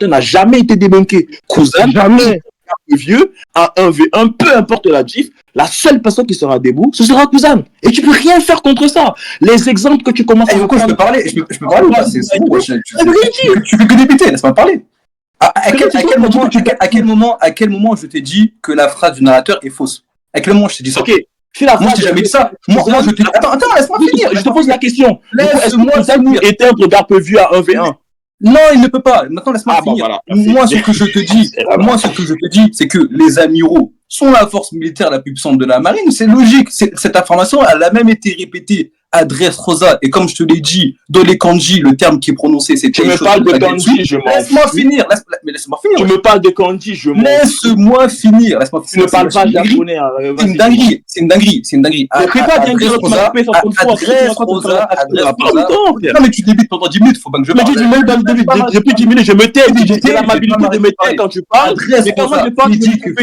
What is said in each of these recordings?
n'a jamais été débunké. Cousin, Jamais. vieux, à 1v1, peu importe la gif, la seule personne qui sera debout, ce sera Cousin. Et tu peux rien faire contre ça. Les exemples que tu commences à je peux parler, je peux parler ou pas? C'est bon, tu fais que débuter, laisse-moi parler. À quel moment je t'ai dit que la phrase du narrateur est fausse? À quel moment je t'ai dit ça? Ok. Si la moi, je t'ai jamais dit ça. Moi, je t'ai dit... Attends, laisse-moi finir. Je te pose la question. Est-ce que Cousin peut éteindre Garpe Vu à 1v1? Non, il ne peut pas. Maintenant, laisse-moi finir. Voilà. Moi, ce que je te dis, c'est que les amiraux sont la force militaire la plus puissante de la marine. C'est logique. Cette information, elle a même été répétée à Dressrosa. Et comme je te l'ai dit, dans les kanji, le terme qui est prononcé, c'est... Tu me parles de kanji, je m'en fous. Laisse-moi finir. Laisse-moi finir. Tu me parles de kanji, je m'en fous. Laisse-moi finir. Tu ne parles pas japonais. C'est une dinguerie. C'est une dinguerie. Ne fais pas dinguerie. Non, mais tu débites pendant 10 minutes. Faut pas que je parle. Depuis 10 minutes, je me tais. J'ai l'amabilité de me taire quand tu parles. Mais quand moi je parle, tu me coupes.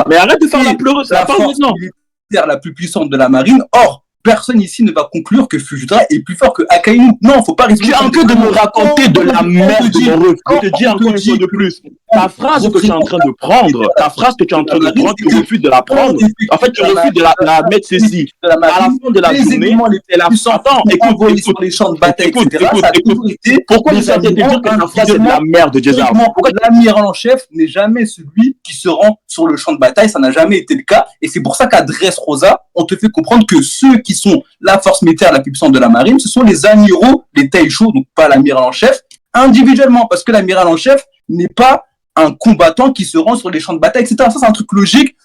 Mais arrête de faire la pleureuse. La force militaire la plus puissante de la marine. Or, personne ici ne va conclure que Fujitora est plus fort que Akainu. Non, faut pas résumer. Tu es en train de me raconter de la merde de mon ref. Je te dis encore une fois de plus. Ta phrase que tu es en train de prendre, tu refuses de la prendre. En fait, tu refuses de la mettre ceci. À la fin de la journée, c'est la fin. Attends, écoute, sur les champs de bataille, etc. Pourquoi tu de dire que ta phrase est de la merde, Jason? Pourquoi l'amiral en chef n'est jamais celui qui se rend sur le champ de bataille? Ça n'a jamais été le cas. Et c'est pour ça qu'à Dressrosa, on te fait comprendre que ceux qui sont la force militaire la plus puissante de la marine, ce sont les amiraux, les taisho, donc pas l'amiral en chef, individuellement, parce que l'amiral en chef n'est pas un combattant qui se rend sur les champs de bataille, etc. Ça, c'est un truc logique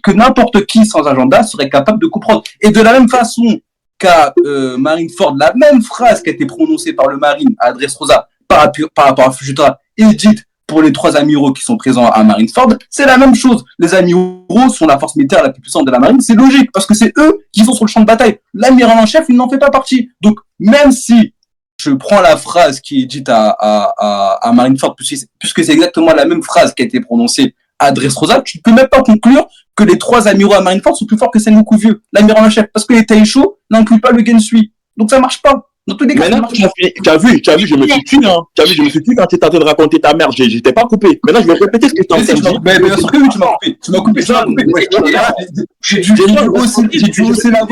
que n'importe qui sans agenda serait capable de comprendre. Et de la même façon qu'à Marineford, la même phrase qui a été prononcée par le marine à Dressrosa par rapport à Fujitora est dite pour les 3 amiraux qui sont présents à Marineford, c'est la même chose. Les amiraux sont la force militaire la plus puissante de la marine, c'est logique, parce que c'est eux qui sont sur le champ de bataille. L'amiral en chef, il n'en fait pas partie. Donc, même si je prends la phrase qui est dite à Marineford, puisque c'est exactement la même phrase qui a été prononcée à Dressrosa, tu ne peux même pas conclure que les 3 amiraux à Marineford sont plus forts que Sengoku Vieux, l'amiral en chef, parce que les Taisho n'incluent pas le Gensui. Donc, ça marche pas. Dans tous les cas, maintenant, tu as vu, je me suis tué, hein. Tu as vu, je me suis tué quand tu étais en train de raconter ta merde. J'étais pas coupé. Maintenant, je vais répéter ce que tu as dit. Mais bien sûr que oui, tu m'as coupé. J'ai dû hausser la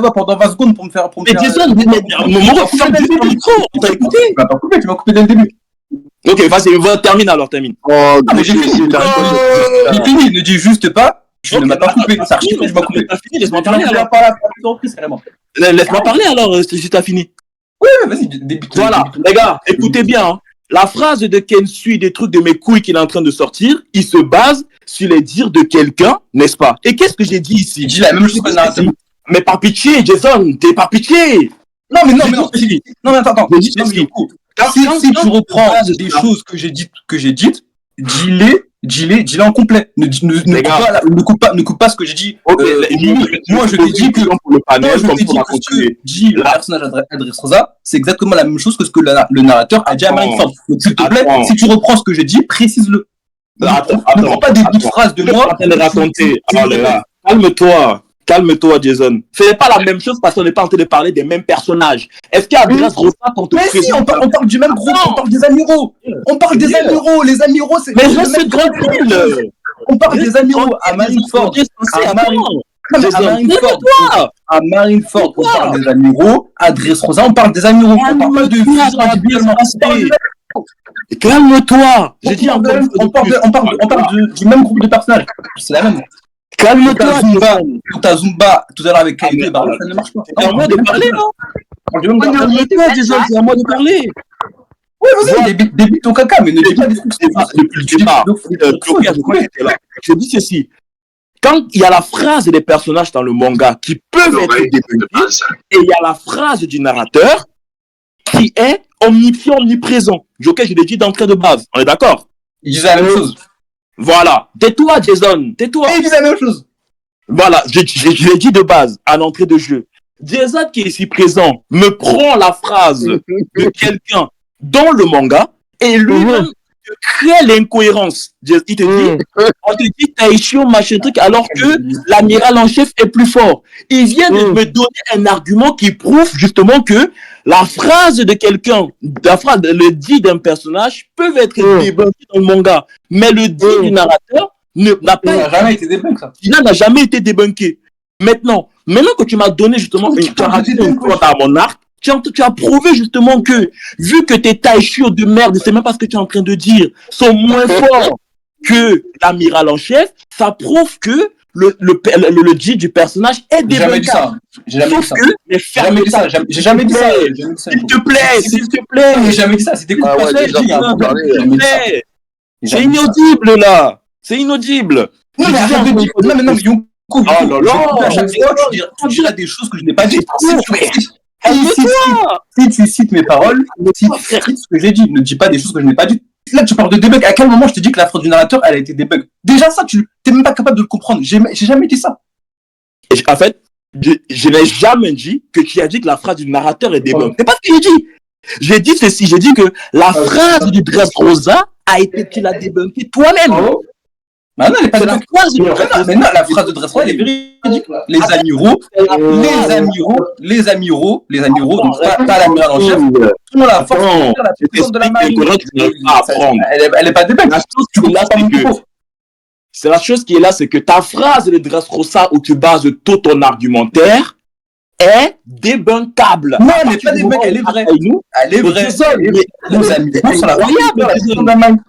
voix pendant 20 secondes pour me faire. Mais Jason, mon refus de micro. T'as écouté? Tu m'as pas coupé, tu m'as coupé dès le début. Ok, vas-y, termine. Oh, mais j'ai fini. J'ai fini, ne dis juste pas. Je ne m'as pas coupé. Ça archive, je m'as coupé. T'as fini, laisse-moi parler alors. Laisse-moi parler alors, si t'as fini. Oui, vas-y, débute. Voilà, les gars, écoutez bien. Hein. La phrase de Kensui, des trucs de mes couilles qu'il est en train de sortir, il se base sur les dires de quelqu'un, n'est-ce pas? Et qu'est-ce que j'ai dit ici? Il dit la même chose que le narrateur. Mais par pitié, Jason, t'es par pitié. Non, mais attends. Si tu reprends des choses que j'ai dites, dis-les en complet. Ne coupe pas ce que j'ai dit. Moi, je t'ai dit que le personnage à Dressrosa, c'est exactement la même chose que ce que le narrateur a dit à Marineford. Donc, s'il te plaît, si tu reprends ce que j'ai dit, précise-le. Ne prends pas des bouts de phrases de moi. Calme-toi, Jason. Fais pas la même chose parce qu'on n'est pas en train de parler des mêmes personnages. Est-ce qu'il y a Dressrosa qu'on te présente? Mais si, on parle du même groupe, on parle des amiraux. On parle des amiraux, les amiraux, c'est... Mais je suis grande ville. On parle des amiraux à Marineford. À Marineford, on parle des amiraux. À Dressrosa, on parle des amiraux. On parle pas de fusion individuellement. Calme-toi. J'ai dit encore. On parle du même groupe de personnages. C'est la même. Calme-toi, ta Zumba tout à l'heure avec Kaide, ça ne marche pas. C'est à moi de parler, non? C'est à moi de parler. Oui, vas-y, débute ton caca, mais ne dis pas des trucs. Depuis le départ, je dis ceci. Quand il y a la phrase des personnages dans le manga qui peuvent être débunkés, et il y a la phrase du narrateur qui est omnifiant, omniprésent. Ok, je l'ai dit d'entrée de base. On est d'accord? Il disait la même chose. Voilà. Tais-toi, Jason. Tais-toi. Il disait la même chose. Voilà. Je l'ai dit de base, à l'entrée de jeu. Jason qui est ici présent me prend la phrase de quelqu'un dans le manga et lui-même crée l'incohérence. Il te dit, on te dit Taishio machin truc alors que l'amiral en chef est plus fort. Il vient de me donner un argument qui prouve justement que la phrase de quelqu'un, le dit d'un personnage peuvent être débunkés dans le manga, mais le dit du narrateur n'a jamais été débunké, ça. Il n'a jamais été débunké. Maintenant que tu m'as donné justement une caractéristique à mon arc, tu as prouvé justement que, vu que tes taïchus de merde, c'est même pas ce que tu es en train de dire, sont moins forts que l'amiral en chef, ça prouve que le G du personnage est débunké. J'ai jamais dit ça. J'ai jamais dit ça. S'il te plaît. J'ai jamais dit ça. C'était quoi? C'est inaudible, là. C'est inaudible. Non, mais Yonkou, à chaque fois, tu diras des choses que je n'ai pas dites. Si tu cites mes paroles, si tu cites ce que j'ai dit, ne dis pas des choses que je n'ai pas dites. Là, tu parles de debug. À quel moment je te dis que la phrase du narrateur, elle a été debug? Déjà, ça, tu n'es même pas capable de le comprendre. J'ai jamais dit ça. En fait, je n'ai jamais dit que tu as dit que la phrase du narrateur est debug. C'est pas ce que j'ai dit. J'ai dit ceci. J'ai dit que la phrase du Dressrosa a été, tu l'as débunkée toi-même. Bah non, elle est pas la phrase de Dressrosa. Mais non, la phrase de Dressrosa, elle est véridique. Les amiraux, donc pas l'amiral en chef, sont la force la plus puissante de la marine. Elle est pas débug. C'est la chose qui est là, c'est que ta phrase de Dressrosa où tu bases tout ton argumentaire est débunkable. Non, elle n'est pas débug, elle est vraie. Elle est vraie. Les amiraux sont la plus puissante de la marine.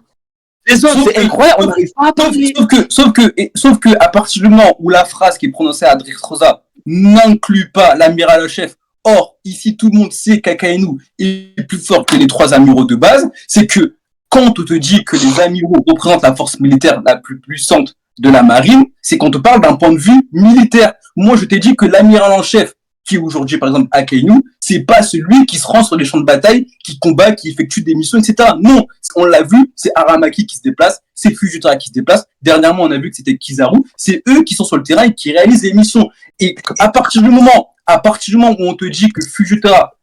C'est incroyable, on n'arrive pas à parler. Sauf que à partir du moment où la phrase qui est prononcée à Dressrosa n'inclut pas l'amiral en chef, or ici tout le monde sait qu'Akainu est plus fort que les 3 amiraux de base, c'est que quand on te dit que les amiraux représentent la force militaire la plus puissante de la marine, c'est qu'on te parle d'un point de vue militaire. Moi je t'ai dit que l'amiral en chef, qui est aujourd'hui par exemple Akainu, c'est pas celui qui se rend sur les champs de bataille, qui combat, qui effectue des missions, etc. Non, on l'a vu, c'est Aramaki qui se déplace, c'est Fujitora qui se déplace. Dernièrement, on a vu que c'était Kizaru. C'est eux qui sont sur le terrain et qui réalisent les missions. Et à partir du moment où on te dit que Fujitora,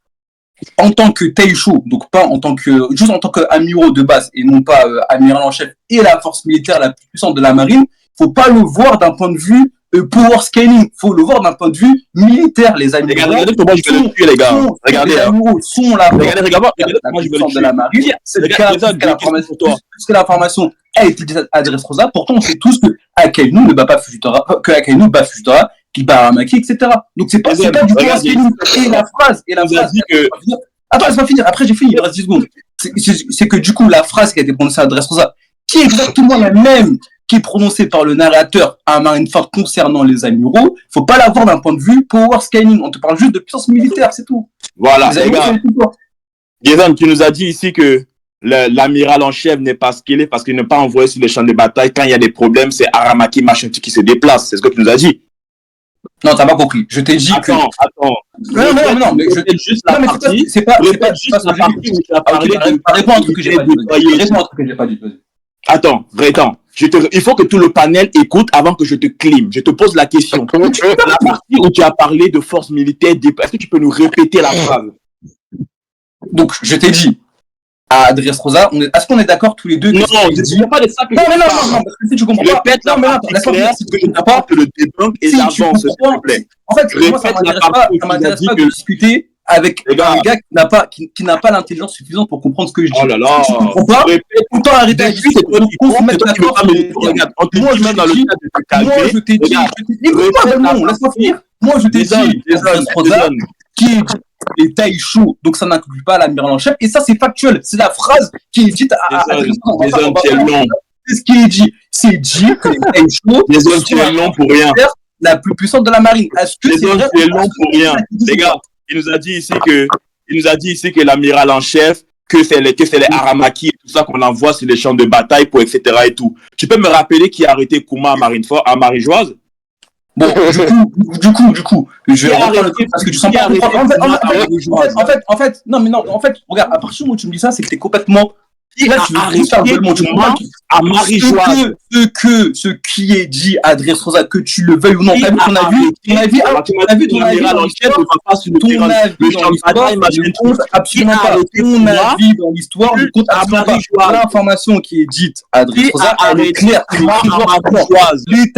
en tant que Taisho, donc pas en tant que, juste en tant qu'amiraux de base et non pas amiral en chef et la force militaire la plus puissante de la marine, faut pas le voir d'un point de vue power scaling, faut le voir d'un point de vue militaire, les amis. Regardez comment je vais le tuer, les gars. Regardez. Sont la moi je vais le tuer. De la marine. C'est que l'information a été à Dressrosa. Pourtant, on sait tous que Akainu ne bat pas Fujitora, que Akainu bat Fujitora, qu'il bat Aramaki, etc. Donc c'est pas du power scaling. Et la phrase dit que. Attends, laisse-moi finir. Après, j'ai fini. Il reste 10 secondes. C'est que du coup, la phrase qui a été prononcée à Dressrosa, qui est exactement la même qui est prononcé par le narrateur à Marineford concernant les amiraux, faut pas l'avoir d'un point de vue power scaling. On te parle juste de puissance militaire, c'est tout. Voilà, les gars. Jason, tu nous as dit ici que l'amiral en chef n'est pas scalé parce qu'il n'est pas envoyé sur les champs de bataille. Quand il y a des problèmes, c'est Aramaki machin qui se déplace. C'est ce que tu nous as dit. Non, t'as pas compris. Je t'ai dit que. Attends. Non, mais je t'ai juste la partie. C'est pas juste la partie où tu as parlé. Réponds à un truc que j'ai pas dit. Attends. Il faut que tout le panel écoute avant que je te clime. Je te pose la question. La partie où tu as parlé de force militaire, est-ce que tu peux nous répéter la phrase? Donc, je t'ai dit, à Dressrosa, est-ce qu'on est d'accord tous les deux? Non, je ne pas de ça que non, parce que si tu comprends pas. Répète la partie claire, c'est que je ne sais pas que le débunk et l'avance, s'il te plaît. En fait, moi, ça m'intéresse pas de discuter avec un gars qui n'a pas l'intelligence suffisante pour comprendre ce que je dis. Oh là là. Si tu comprends pas, autant arrêter à discuter. Moi, je t'ai dit, laisse-moi finir. Moi, je t'ai dit, qui est les Taisho, donc ça n'inclut pas l'amiral en chef, et ça, c'est factuel. C'est la phrase qui est dite à c'est ce qui est dit. C'est dit que les Taisho sont long pour rien. La plus puissante de la marine. Est-ce que c'est vrai? C'est long pour rien. Les gars, il nous a dit ici que l'amiral en chef, que c'est les Aramaki et tout ça qu'on envoie sur les champs de bataille pour etc. et tout. Tu peux me rappeler qui a arrêté Kuma à Marineford, à Marie-Joise? Bon, du coup, je vais reprendre parce que tu sens pas comprendre. En fait, regarde, à partir du moment où tu me dis ça, c'est que t'es complètement. Là, tu à Marie-Joise. Ce qui est dit à Dressrosa, que tu le veuilles ou non, t'as vu ton avis ton avis dans l'histoire ne compte absolument pas. L'information qui est dite à Dressrosa, elle est claire. Les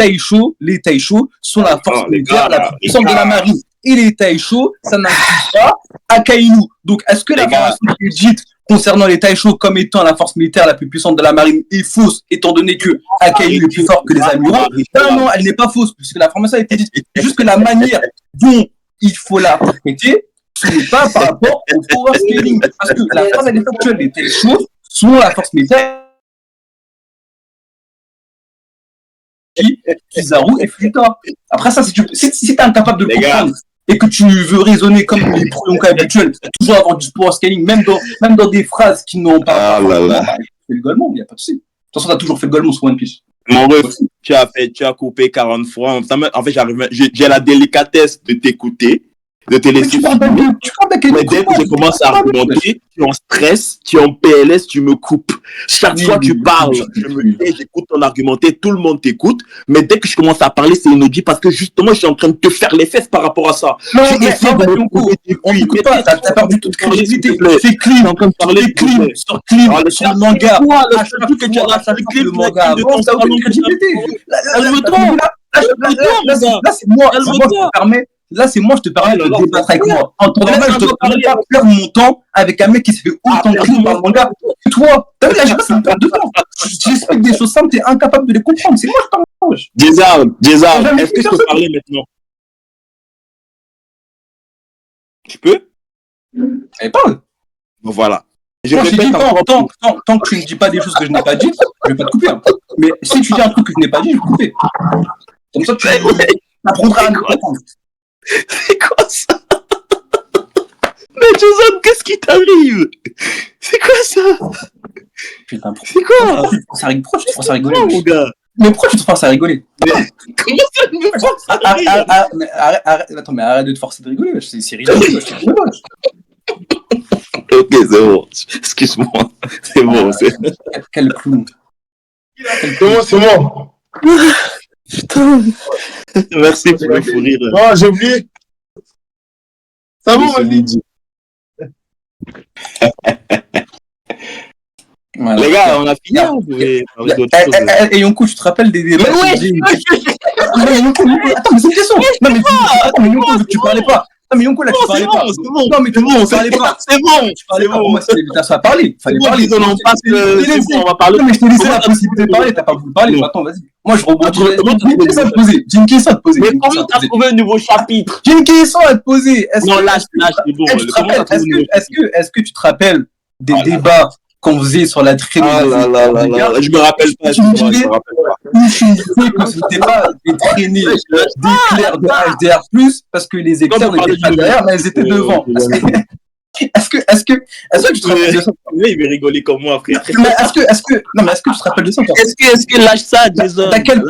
Taisho sont la force militaire la plus puissante de la marine. et les Taisho, ça n'inclut pas Akainu. Donc, est-ce que l'information qui est dite concernant les Taisho comme étant la force militaire la plus puissante de la marine est fausse, étant donné que Akainu est plus fort que les amiraux? Non, elle n'est pas fausse, puisque l'information a été dite. C'est juste que la manière dont il faut la interpréter, ce n'est pas par rapport au power scaling. Parce que la phrase, elle est factuelle. Les Taisho sont la force militaire Kizaru et Futa. Après ça, si t'es incapable de le comprendre et que tu veux raisonner comme les pro-yonkai habituels, toujours avoir du power scaling, même dans des phrases qui n'ont pas... fait le Golemon, il n'y a pas de souci. De toute façon, t'as toujours fait le Golemon sur One Piece. Mon ref, tu as coupé 40 fois. En fait, j'ai la délicatesse de t'écouter, de te laisser. Mais dès que je commence à argumenter, tu es en stress, tu es en PLS, tu me coupes. Chaque fois que tu parles, je me tais, j'écoute ton argumenter, tout le monde t'écoute. Mais dès que je commence à parler, c'est inaudible parce que justement, je suis en train de te faire les fesses par rapport à ça. Non, on n'écoute pas, t'as perdu toute crédibilité. C'est clean, en train de parler clean, sur le manga. À chaque fois que tu as fait le manga, t'as aucune crédibilité. Là, c'est moi qui te permets. Là, c'est moi, je te permets de débattre avec moi. En temps normal, je te permets pas de perdre mon temps avec un mec qui se fait autant clean par le manga que toi. T'as vu, là, j'ai pas une perte de temps. J'explique des choses simples, t'es incapable de les comprendre. C'est moi, je t'en Jézard, est-ce que je peux parler maintenant? Tu peux? Elle parle. Bon, voilà. Tant que tu ne dis pas des choses que je n'ai pas dites, je vais pas te couper. Hein. Mais si tu dis un truc que je n'ai pas dit, je vais te couper. Comme ça, tu apprendras à me comprendre. C'est quoi ça? Mais Jason, qu'est-ce qui t'arrive? C'est quoi ça? Putain, c'est quoi? Pourquoi tu te forces à rigoler? Non, mon gars. Mais pourquoi tu te forces à rigoler? Comment ça me force à rire? Attends, mais arrête de te forcer de rigoler. C'est ridicule. Ok, c'est bon. Excuse-moi. C'est bon. Quel clown. C'est bon. Putain. Merci pour le fou rire. Oh, j'ai oublié. C'est bon, vas-y. Voilà. Les gars, on a fini. On pouvait parler d'autre chose. Et Yonkou, tu te rappelles des débats? Mais Yonkou, attends, mais c'est une question. Non, mais Yonkou, tu parlais pas. Non, mais Yonkou, là, tu parlais pas. C'est bon. Non, mais tu parlais pas. C'est bon. Tu parlais pas. Moi, c'est l'invitation à parler. Fallait parler. On en passe. On va parler. Non, mais je t'ai laissé la possibilité de parler. T'as pas voulu parler. Attends, vas-y. Moi, je rebondis. J'ai une question à te poser. Mais comment t'as trouvé un nouveau chapitre? J'ai une question à te poser. Non, lâche, c'est bon. Est-ce que tu te rappelles des débats qu'on faisait sur la traînée? Je me rappelle pas. Tu me disais que c'était pas des traînées d'éclairs de HDR+, parce que les éclairs n'étaient pas derrière, mais elles étaient devant. Est-ce que tu te rappelles de ça? Il va rigoler comme moi, frère. Mais est-ce que tu te rappelles de ça? Est-ce que lâche ça, Jason? À quel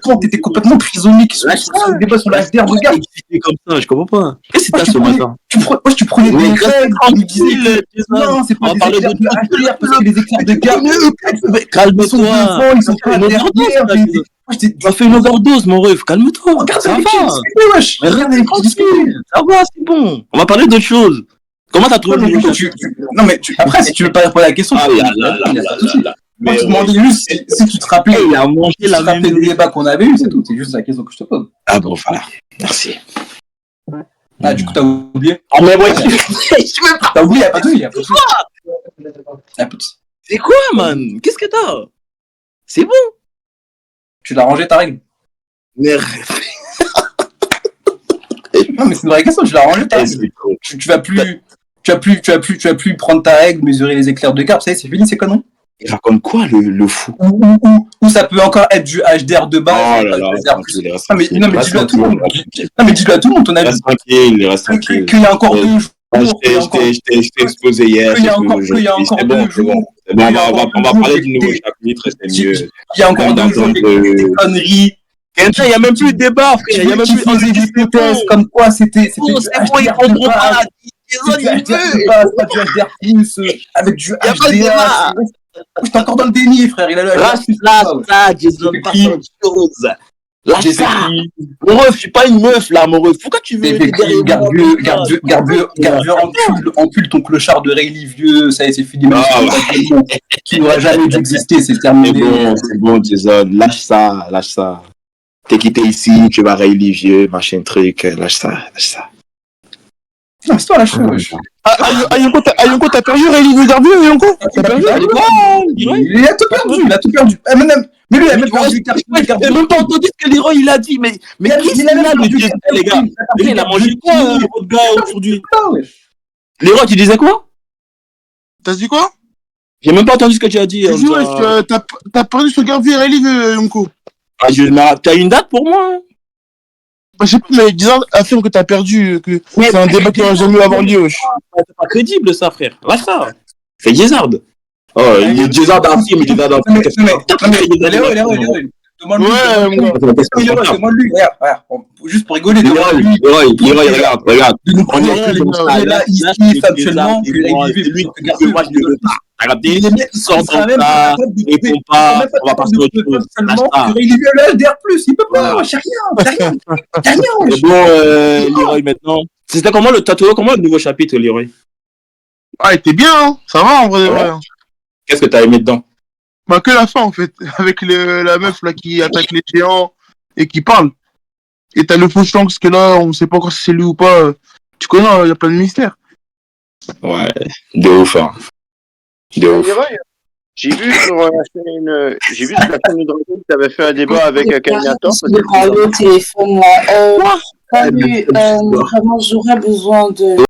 point t'étais complètement prisonnier sur le débat sur la HDR? Regarde. Comme ça, je comprends pas. Qu'est-ce que c'est ça ce matin? Tu prenais des règles, tu me disais non, c'est pas des éclairs de HDR parce que les éclairs de garde, calme-toi. Ils sont pas HDR. Tu as fait une overdose, mon ref. Calme-toi. Regarde ça va. Ça va, c'est bon. On va parler d'autre chose. Comment t'as trouvé le Non, mais après, si tu veux pas répondre à la question, tu te demandais juste si tu te rappelais. Il a mangé la même des débats qu'on avait eu, c'est tout. C'est juste la question que je te pose. Ah bon, voilà. Merci. Ah, du coup, t'as oublié? Ah, mais ouais, t'as oublié, y'a pas de soucis. C'est quoi, man? Qu'est-ce que t'as? C'est bon. Tu l'as rangé ta règle? Non, mais c'est une vraie question, tu l'as rangé ta règle. Tu vas plus prendre ta règle, mesurer les éclairs de garde, ça y est, c'est fini, c'est conneries. Il raconte quoi, le fou? Ou ça peut encore être du HDR de base. Oh là là, non, mais dis-le à tout le monde. Non, mais dis-le à tout le monde, ton avis. Reste tranquille. Qu'il y a encore 2 jours. Je t'ai exposé hier. Qu'il y a encore 2 jours. On va parler du nouveau chapitre, c'est mieux. Il y a encore 2 jours, des conneries. Il n'y a même plus de débat, frère. Il n'y a même plus des hypothèses comme quoi c'était. C'est bon, il prendront pas la pas du HDR+, avec du HDR. J'étais encore dans le déni, frère. Il a le Lâche ça, Jason, pas autre chose. Lâche ça. Mon ref, je suis pas une meuf, là, mon ref. Pourquoi tu veux encule ton clochard de Rayleigh vieux. Ça y est, c'est fini. Qui n'aura jamais dû exister, c'est terminé. C'est bon, Jason. Lâche ça. T'es quitté ici, tu vas Riley vieux, machin truc, lâche ça, lâche ça. Non, c'est toi la chose. Yonko, t'as perdu Riley Garvey, Yonko? T'as perdu? Il a tout perdu, il a tout perdu. Mais lui, il a même perdu J'ai même pas entendu ce que Leroy il a dit, mais qu'est-ce qu'il a le Dieu, les gars? Il a mangé quoi, votre gars, aujourd'hui? Leroy, tu disais quoi? T'as dit quoi? J'ai même pas entendu ce que tu as dit. T'as dit, ouais, t'as perdu sur Garvey et Riley, Yonko. T'as une date pour moi? Je sais pas, mais Gizard affirme que t'as perdu, que c'est un débat qui n'aurait jamais eu avant lui, wesh. C'est pas crédible, ça, frère. Lâche ça. C'est Gizard. Oh, il est Gizard affirme, Gizard affirme. Leroy. Demande-lui, regarde, juste pour rigoler. Leroy, regarde. On est là, ici, factuellement, moi, je ne veux pas. Regardez, sans ça, répond pas, on va passer au autre chose. Seulement il est vieux l'HDR+, il peut pas, j'ai rien. C'est bon, Leroy, maintenant. C'était comment le nouveau chapitre, Leroy? Ah, il était bien, hein. Ça va, en vrai. Ouais. Qu'est-ce que t'as aimé dedans? Bah, que la fin, en fait. Avec la meuf, là, qui attaque les géants et qui parle. Et t'as le faux Shanks, que là, on sait pas encore si c'est lui ou pas. Tu connais, il y a plein de mystères. Ouais, de ouf, hein. De ouf. J'ai vu sur la chaîne de Dragon que tu avais fait un débat avec Kagnator. Je parle au téléphone là. Salut, vraiment, j'aurais besoin de